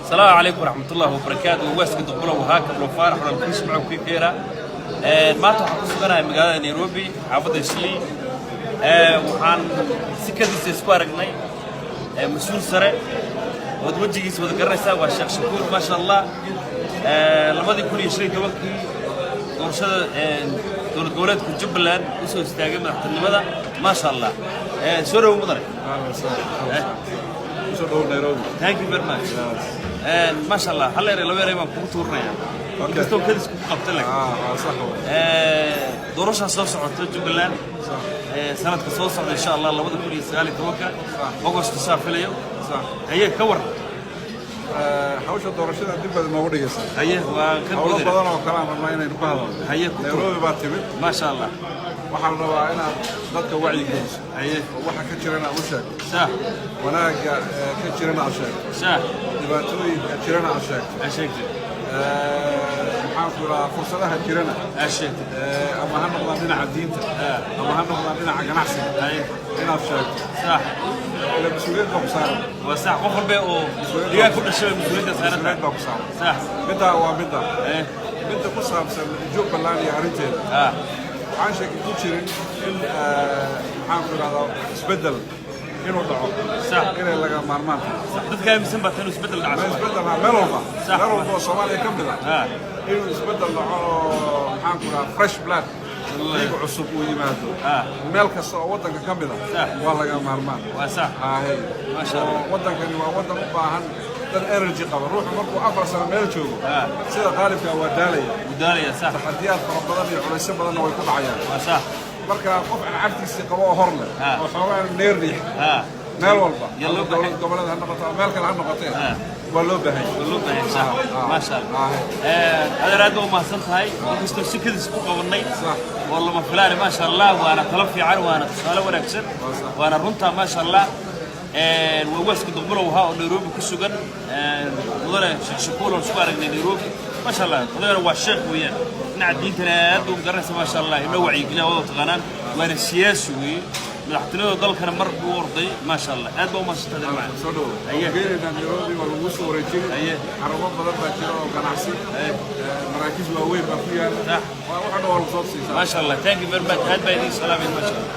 السلام عليكم ورحمة الله وبركاته. واسك دقلة وهاكم وفارح ونكيس معه في كيرة. ما تحقق سجنا مجال نيروبي عفوا الشلي. وحن سكدي سكوارجناي مسؤول سرع ودوجي يسوي ذكرنا والشيخ شكور ما شاء الله. لما دي كل يشري توكي ورشة دولة جولات كجبلان يسوي استعجاب من النمذا ما شاء الله. سورة ومدرك. Thank you very much. ما شاء الله هلا لو يرى ما كنتورنا يعني. كستو كذا قبت لك. صح. دروشها صوص عطوا جبلان. سنة كصوص إن شاء الله بده كل يسألك توكا. بقوس تصاف اليوم. صح. هي كور. حوش الدورشة دي بدل ما ودي يصير. هي وكل أول بدل وكلام ما ينادي بهذا. هي نيروبي باتمت. ما شاء الله. waxaan rabaa inaad dadka wacyi geliso waxa ka jirana u sheeg wanaaga ka jirana u sheeg dhibaatooyinka jirana u sheeg maxaan ku raaa fursadaha jirana ama ha noqdaan dhinaca diinta ama ha noqdaan dhinaca ganacsiga inaad sheegto ila mas-uuliyad baa ku saaran waa sax qof walba oo digaag ku dhashay mas-uuliyadda saaran baa ku saaran middaa waa midda ku saabsan jubbaland iyo arrinteeda waxaan sheegi ku jirin in maxaan ku radaa isbedel inuu dhaco inay laga maarmaan dadka aaminsan baa inuu isbedel dhaco meel walba oo Soomaaliya ka mid ah inuu isbedel dhaco maxaan ku radaa fresh blood dhiig cusub uu yimaado meel kasta oo waddanka ka mid ah waa laga maarmaan waa sax ma sha Allah waddankani waa waddan u baahan dad energy qaba ruuxu markuu 4 sano meel joogo sida qaalibka waa daalaya sax taxadiyaad fara badan iyo culaysyo badan way ku dhacayaan waa sax marka qof aan cabtiisa qabo oo hor leh oo xoogaa neerdi meel walba yalla gobolada ha noqoto meel kale ha noqotee waa loo baahan sax ma sha Allah aad u mahadsan tahay inkastoo sikadiis ku qabanay والله ما فلان ما شاء الله وانا طلب في عن وانا سؤال ونكسر وانا رنتها ما شاء الله وواسك دقمره وها نيروبي كسجن وضل شكول وشكارك نيروبي ما شاء الله وضل هو الشيخ وياه نعدين تناد ومقرس ما شاء الله ينوع يقلا وتغنان وانا سياسي ملاحظين ضل كان مر بورضي ما شاء الله هذا هو ما استدل معه صدق غير ان نيروبي والوس ورجل عربات بدل باجر وقناعسي مراكز واوي ما فيها ما شاء الله ثانك يو فيري ماتش هاد بايدي سلام ما شاء الله